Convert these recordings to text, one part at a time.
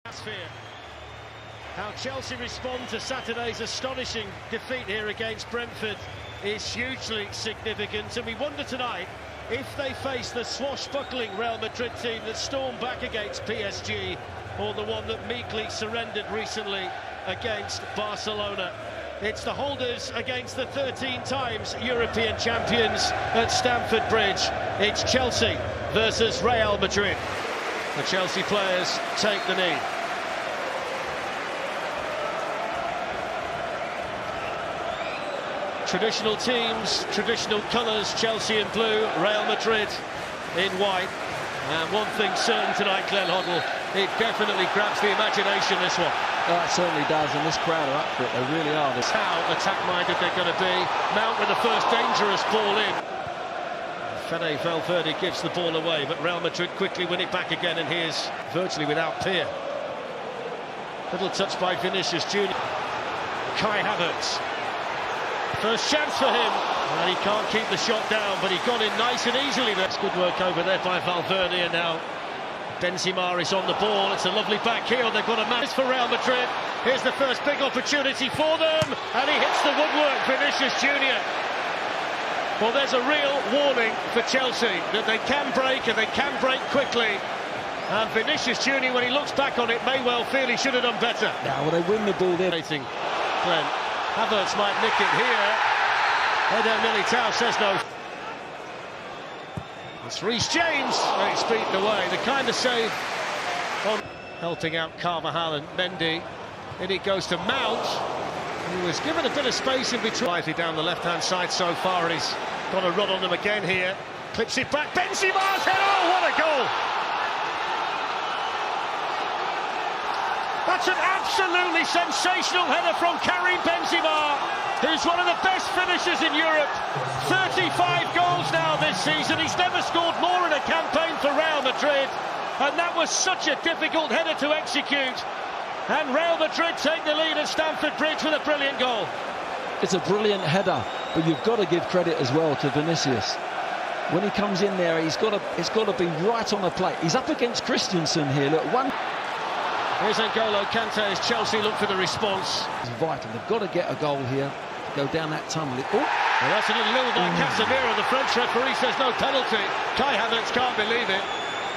How Chelsea respond to Saturday's astonishing defeat here against Brentford is hugely significant, and we wonder tonight if they face the swashbuckling Real Madrid team that stormed back against PSG, or the one that meekly surrendered recently against Barcelona. It's the holders against the 13 times European champions at Stamford Bridge. It's Chelsea versus Real Madrid. The Chelsea players take the knee. Traditional teams, traditional colours, Chelsea in blue, Real Madrid in white. And one thing certain tonight, Glenn Hoddle, it definitely grabs the imagination, this one. It certainly does, and this crowd are up for it, they really are. How attack-minded they're going to be. Mount with the first dangerous ball in. Fede Valverde gives the ball away, but Real Madrid quickly win it back again, and here's virtually without peer. Little touch by Vinicius Junior. Kai Havertz. First chance for him, and he can't keep the shot down, but he got in nice and easily. That's good work over there by Valverde, and now Benzema is on the ball. It's a lovely back heel. They've got a match for Real Madrid. Here's the first big opportunity for them, and he hits the woodwork, Vinicius Junior. Well, there's a real warning for Chelsea that they can break, and they can break quickly. And Vinicius Junior, when he looks back on it, may well feel he should have done better. Now, well, they win the ball there. Glenn, Havertz might nick it here. Eder Militao says no. It's Reece James, and it's beaten away. The kind of save on helping out Carvajal and Mendy. In it goes to Mount. He was given a bit of space in between. Lively down the left-hand side so far, and he's got a run on them again here. Clips it back. Benzema's head. Oh, what a goal! That's an absolutely sensational header from Karim Benzema, who's one of the best finishers in Europe. 35 goals now this season. He's never scored more in a campaign for Real Madrid, and that was such a difficult header to execute. And Real Madrid take the lead at Stamford Bridge with a brilliant goal. It's a brilliant header, but you've got to give credit as well to Vinicius. When he comes in there, it's got to be right on the plate. He's up against Christensen here. Look, one. Here's N'Golo Kante as Chelsea look for the response. It's vital. They've got to get a goal here to go down that tunnel. Well, that's a little nil by Casemiro. The French referee says no penalty. Kai Havertz can't believe it.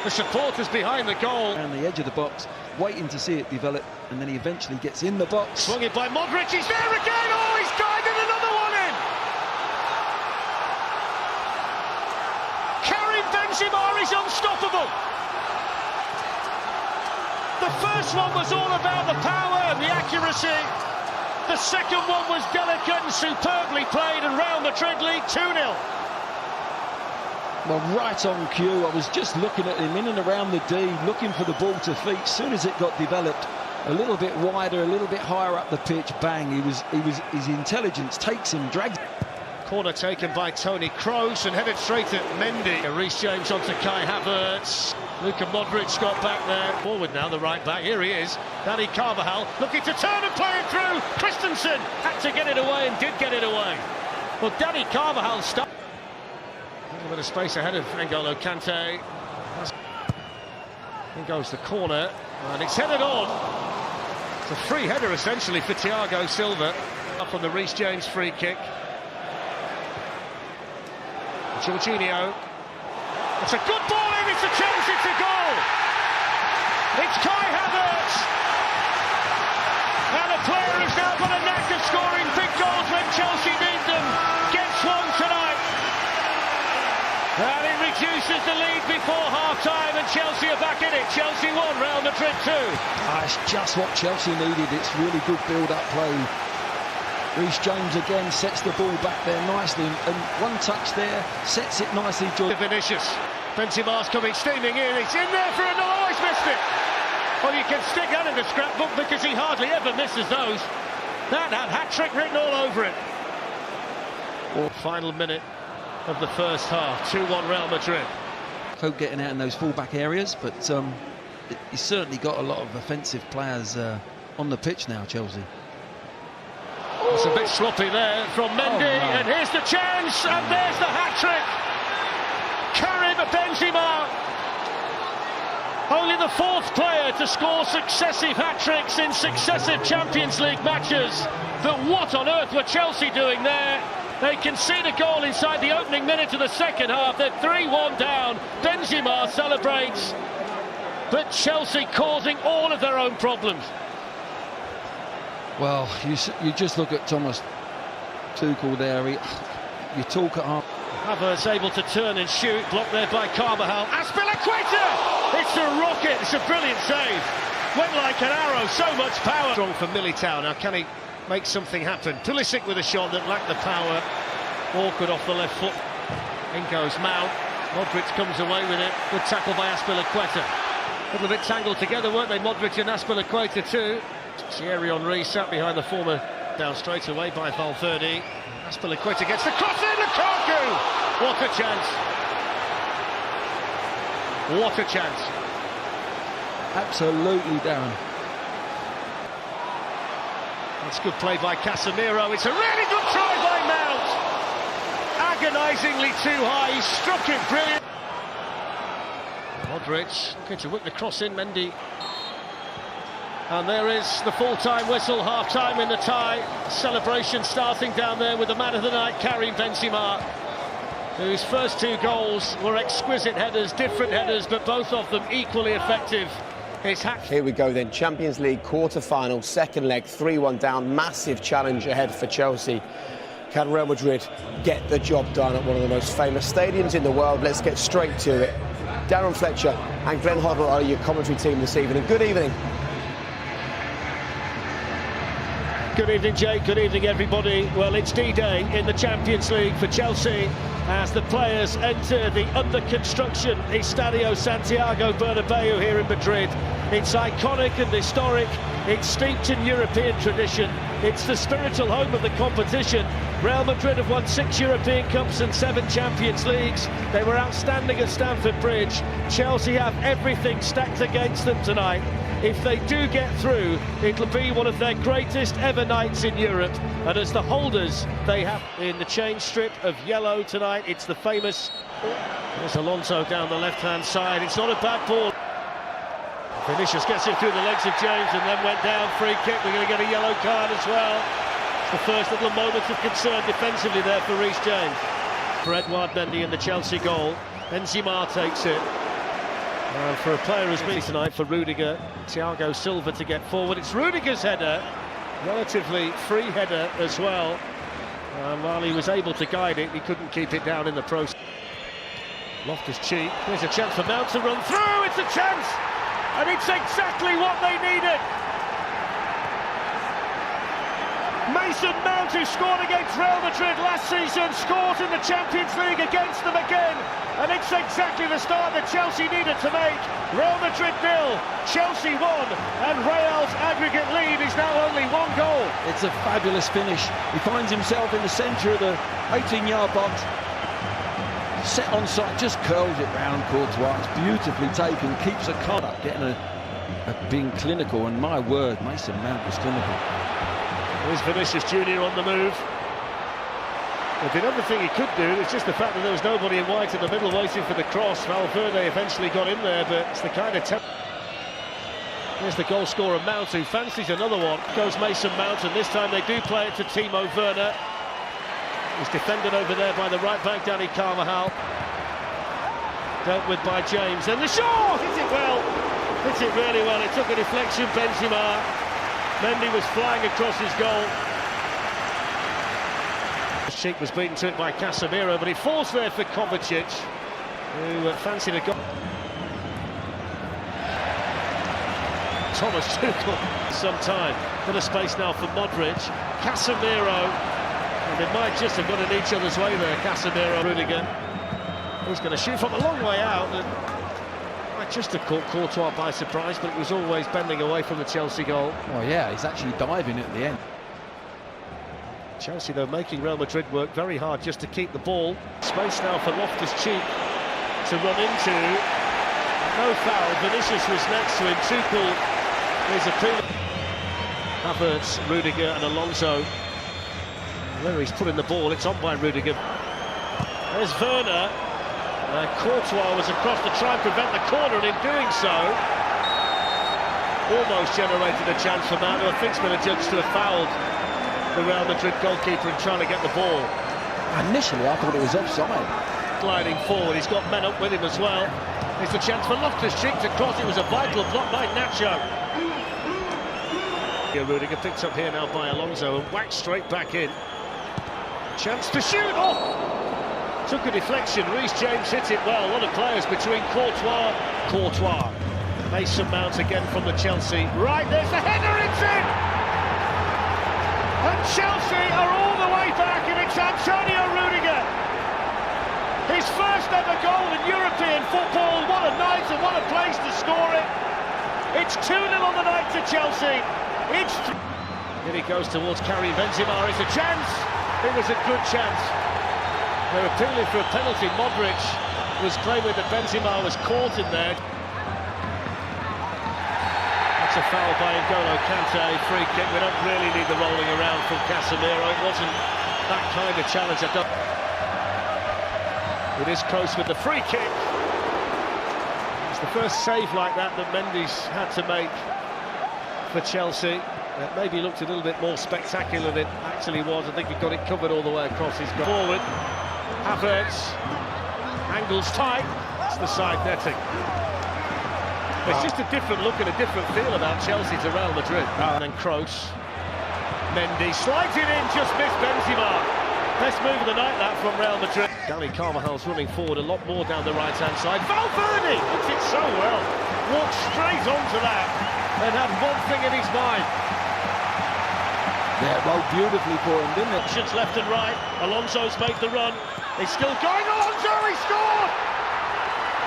The supporters behind the goal. On the edge of the box, waiting to see it develop, and then he eventually gets in the box. Swung it by Modric. He's there again. Oh, he's guided another one in. Karim Benzema is unstoppable. The first one was all about the power and the accuracy. The second one was delicate and superbly played, and Real Madrid lead 2-0. Well, right on cue. I was just looking at him in and around the D, looking for the ball to feet. As soon as it got developed, a little bit wider, a little bit higher up the pitch, bang! His intelligence takes him, drags. Corner taken by Toni Kroos and headed straight at Mendy. Reece James onto Kai Havertz. Luka Modric got back there. Forward now, the right back. Here he is. Dani Carvajal looking to turn and play it through. Christensen had to get it away and did get it away. Well, Dani Carvajal stopped. A little bit of space ahead of N'Golo Kante. In goes the corner, and it's headed on. It's a free header essentially for Thiago Silva. Up on the Reece James free kick. Jorginho. It's a good ball in, it's a chance, it's a goal! It's Kai Havertz! And a player who's now got a knack of scoring big goals when Chelsea need them. Gets one tonight. And it reduces the lead before half-time, and Chelsea are back in it. Chelsea 1, Real Madrid 2. It's just what Chelsea needed. It's really good build-up play. Reece James again sets the ball back there nicely, and one touch there sets it nicely. Vinicius. Benzema's coming steaming in. He's in there for another. Oh, he's missed it. Well, you can stick that in the scrapbook because he hardly ever misses those. That had hat-trick written all over it. Final minute of the first half. 2-1 Real Madrid. Hope getting out in those full-back areas, but he's certainly got a lot of offensive players on the pitch now, Chelsea. It's a bit sloppy there from Mendy, and here's the chance, and there's the hat-trick. Karim Benzema. Only the fourth player to score successive hat-tricks in successive Champions League matches. But what on earth were Chelsea doing there? They concede a goal inside the opening minute of the second half. They're 3-1 down. Benzema celebrates. But Chelsea causing all of their own problems. Well, you just look at Thomas Tuchel there. You talk at half. Havertz able to turn and shoot, blocked there by Carvajal. Azpilicueta! It's a rocket, it's a brilliant save. Went like an arrow, so much power. Strong for Militao, now can he make something happen? Pulisic with a shot that lacked the power. Awkward off the left foot. In goes Mount. Modric comes away with it. Good tackle by Azpilicueta. A little bit tangled together, weren't they? Modric and Azpilicueta too. Thierry Henry sat behind the former, down straight away by Valverde. Azpilicueta gets the cross in, Lukaku! What a chance! What a chance! Absolutely, Darren. That's good play by Casemiro. It's a really good try by Mount. Agonisingly too high. He struck it brilliant. Modric going to whip the cross in. Mendy. And there is the full-time whistle, half-time in the tie. Celebration starting down there with the man of the night, Karim Benzema, whose first two goals were exquisite headers, different headers, but both of them equally effective. Here we go then, Champions League quarter-final, second leg, 3-1 down, massive challenge ahead for Chelsea. Can Real Madrid get the job done at one of the most famous stadiums in the world? Let's get straight to it. Darren Fletcher and Glenn Hoddle are your commentary team this evening. Good evening. Good evening, Jake. Good evening, everybody. Well, it's D-Day in the Champions League for Chelsea as the players enter the under-construction Estadio Santiago Bernabeu here in Madrid. It's iconic and historic. It's steeped in European tradition. It's the spiritual home of the competition. Real Madrid have won 6 European Cups and 7 Champions Leagues. They were outstanding at Stamford Bridge. Chelsea have everything stacked against them tonight. If they do get through, it'll be one of their greatest ever nights in Europe. And as the holders, they have in the change strip of yellow tonight, it's the famous... There's Alonso down the left-hand side. It's not a bad ball. Vinicius gets it through the legs of James and then went down. Free kick. We're going to get a yellow card as well. It's the first little moment of concern defensively there for Reece James. For Edouard Mendy in the Chelsea goal. Benzema takes it. And for a player who's been tonight, for Rudiger, Thiago Silva to get forward. It's Rudiger's header, relatively free header as well. And while he was able to guide it, he couldn't keep it down in the process. Loftus-Cheek, there's a chance for Mount to run through, it's a chance! And it's exactly what they needed! Mason Mount, who scored against Real Madrid last season, scores in the Champions League against them again. And it's exactly the start that Chelsea needed to make. Real Madrid 0, Chelsea 1, and Real's aggregate lead is now only 1 goal. It's a fabulous finish. He finds himself in the centre of the 18-yard box. Set on side, just curls it round Courtois. It's beautifully taken, keeps a cut up, getting being clinical. And my word, Mason Mount was clinical. There's Vinicius Junior on the move. Well, the other thing he could do is just the fact that there was nobody in white in the middle waiting for the cross. Valverde eventually got in there, but it's the kind of... Here's the goal scorer Mount, who fancies another one. Goes Mason Mount, and this time they do play it to Timo Werner. He's defended over there by the right back, Dani Carvajal. Dealt with by James, and the shot! Hit it well! Hit it really well. It took a deflection, Benzema. Mendy was flying across his goal. Cheek was beaten to it by Casemiro, but he falls there for Kovacic, who fancied a goal. Thomas Tuchel, some time. Bit of space now for Modric. Casemiro, and they might just have got in each other's way there, Casemiro. Rudiger, he's going to shoot from a long way out. And might just have caught Courtois by surprise, but it was always bending away from the Chelsea goal. Oh yeah, he's actually diving at the end. Chelsea, though, making Real Madrid work very hard just to keep the ball. Space now for Loftus-Cheek to run into. No foul. Vinicius was next to him. Tuchel is appealing. Havertz, Rudiger and Alonso. Where he's putting the ball, it's on by Rudiger. There's Werner. Courtois was across to try and prevent the corner, and in doing so, almost generated a chance for Mount, who I think's been adjudged to have fouled the Real Madrid goalkeeper in trying to get the ball. Initially, I thought it was offside. Gliding forward, he's got men up with him as well. It's the chance for Loftus-Cheek to cross. It was a vital block by Nacho. Rudiger picked up here now by Alonso and whacked straight back in. Chance to shoot. Oh! Took a deflection. Reece James hit it well. A lot of players between Courtois. Mason Mount again from the Chelsea. Right, there's the header, it's in! And Chelsea are all the way back, and it's Antonio Rudiger. His first ever goal in European football. What a night and what a place to score it. It's 2-0 on the night to Chelsea. It's here he goes towards Karim Benzema. It's a chance. It was a good chance. They're appealing for a penalty. Madread was claiming that Benzema was caught in there. That's a foul by N'Golo Kante. Free kick. We don't really need the rolling around from Casemiro. It wasn't that kind of challenge. It is Kroos with the free kick. It's the first save like that Mendy's had to make for Chelsea. It maybe looked a little bit more spectacular than it actually was. I think he got it covered all the way across his goal. Forward, Havertz, angles tight, it's the side netting. It's just a different look and a different feel about Chelsea to Real Madrid. And then Kroos, Mendy slides it in, just missed Benzema. Best move of the night, that, from Real Madrid. Dani Carvajal's running forward a lot more down the right-hand side. Valverde hits it so well, walked straight onto that and had one thing in his mind. Yeah, rolled beautifully for him, didn't it? Options left and right. Alonso's made the run. He's still going. Alonso, he scored!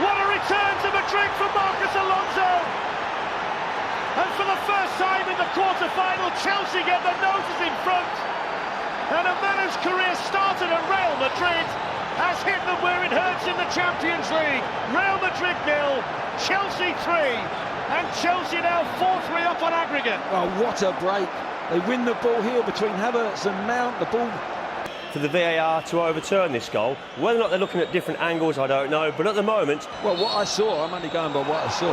What a return to Madrid from Marcos Alonso! And for the first time in the quarter-final, Chelsea get the noses in front. And a man whose career started at Real Madrid has hit them where it hurts in the Champions League. Real Madrid 0, Chelsea 3, and Chelsea now 4-3 up on aggregate. Oh, what a break. They win the ball here between Havertz and Mount. The ball for the VAR to overturn this goal. Whether or not they're looking at different angles, I don't know. But at the moment, well, what I saw, I'm only going by what I saw.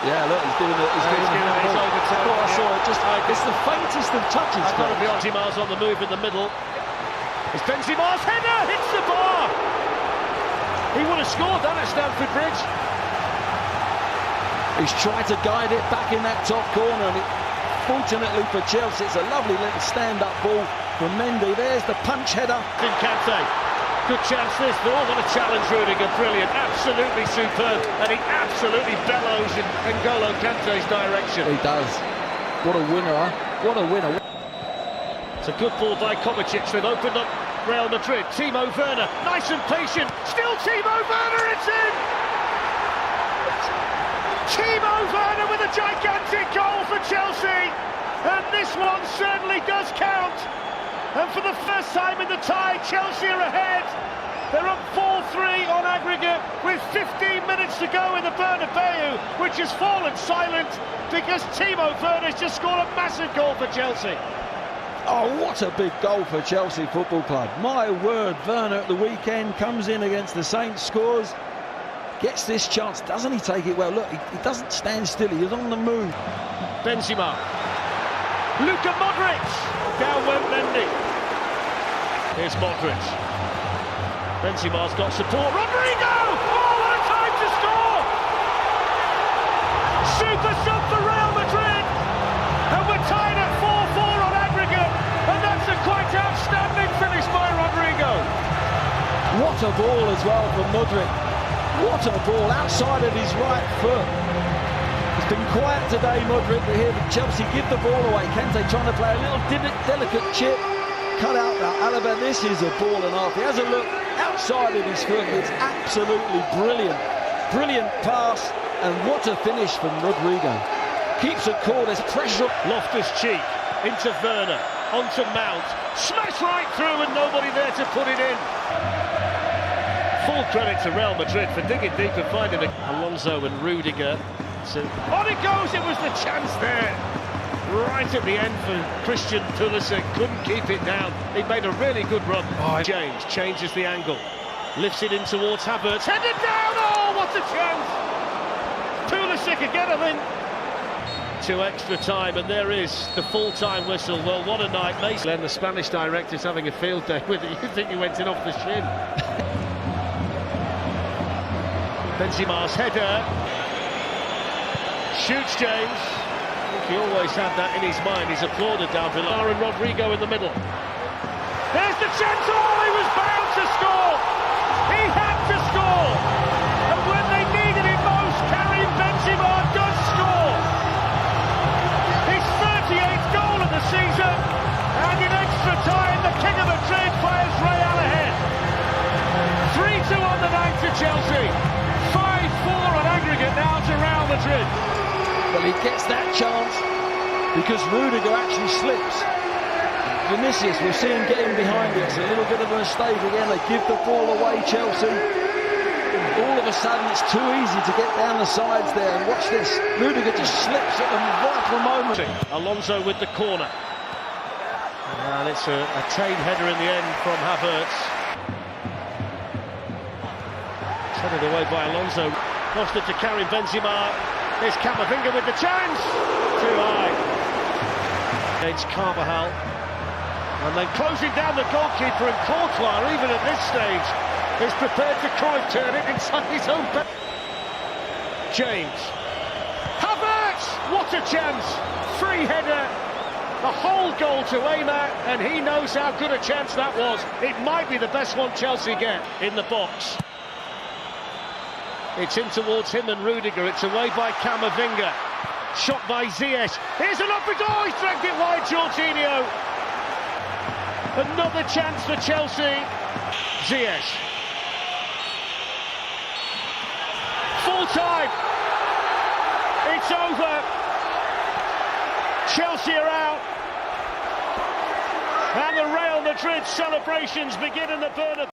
Yeah, look, he's doing it. He's overturned. I saw it. It's the faintest of touches. I've got to be Benzema's on the move in the middle. It's Benzema's header hits the bar. He would have scored that at Stamford Bridge. He's tried to guide it back in that top corner, and fortunately for Chelsea, it's a lovely little stand-up ball from Mendy. There's the punch header. In Kante. Good chance this, but what a challenge, Rudiger, brilliant, absolutely superb, and he absolutely bellows in N'Golo Kante's direction. He does. What a winner, huh? What a winner. It's a good ball by Kovacic, they've opened up Real Madrid. Timo Werner, nice and patient, still Timo Werner, it's in! Timo Werner with a gigantic goal for Chelsea, and this one certainly does count. And for the first time in the tie, Chelsea are ahead. They're up 4-3 on aggregate with 15 minutes to go in the Bernabeu, which has fallen silent because Timo Werner's just scored a massive goal for Chelsea. Oh, what a big goal for Chelsea Football Club. My word, Werner at the weekend comes in against the Saints, scores, gets this chance. Doesn't he take it well? Look, he doesn't stand still, he is on the move. Benzema. Luka Modric. Down went Mendy. Here's Modric. Benzema's got support. Rodrigo! Oh, what a time to score! Super sub for Real Madrid. And we're tied at 4-4 on aggregate. And that's a quite outstanding finish by Rodrigo. What a ball as well from Madrid. What a ball outside of his right foot. It's been quiet today, Madrid, but here Chelsea give the ball away. Kante trying to play a little delicate chip. Cut out that Alaba. This is a ball and a half. He has a look outside of his foot. It's absolutely brilliant. Brilliant pass. And what a finish from Rodrigo. Keeps a cool. There's pressure. Loftus-Cheek into Werner. Onto Mount. Smash right through and nobody there to put it in. Full credit to Real Madrid for digging deep and finding it. Alonso and Rudiger. On it goes, it was the chance there. Right at the end for Christian Pulisic, couldn't keep it down. He made a really good run. James changes the angle. Lifts it in towards Havertz, headed down, oh what a chance! Pulisic again, I think. To extra time, and there is the full-time whistle. Well, what a night, Mason. Then the Spanish director's having a field day with it. You think he went in off the shin. Benzema's header. Shoots James. I think he always had that in his mind. He's applauded down below. And Rodrigo in the middle. There's the chance. Oh, he was bound to score. He had to score. And when they needed it most, Karim Benzema does score. His 38th goal of the season. And in extra time, the King of Madrid fires Real ahead. 3-2 on the night to Chelsea. 5-4 on aggregate now to Real Madrid. Well, he gets that chance because Rudiger actually slips. Vinicius, we'll see him getting behind it. It's a little bit of a mistake again. They give the ball away, Chelsea. All of a sudden, it's too easy to get down the sides there. And watch this. Rudiger just slips at the vital moment. Alonso with the corner. And it's a tame header in the end from Havertz. Headed away by Alonso. Lost it to Karim Benzema. Here's Camavinga with the chance. Too high. Against Carvajal. And then closing down the goalkeeper, and Courtois, even at this stage, is prepared to turn it inside his own. James. Havertz! What a chance! Free header. The whole goal to aim at, and he knows how good a chance that was. It might be the best one Chelsea get in the box. It's in towards him and Rudiger. It's away by Camavinga. Shot by Ziyech. Here's an open goal. He's dragged it wide, Jorginho. Another chance for Chelsea. Ziyech. Full time. It's over. Chelsea are out. And the Real Madrid celebrations begin in the Bernabeu.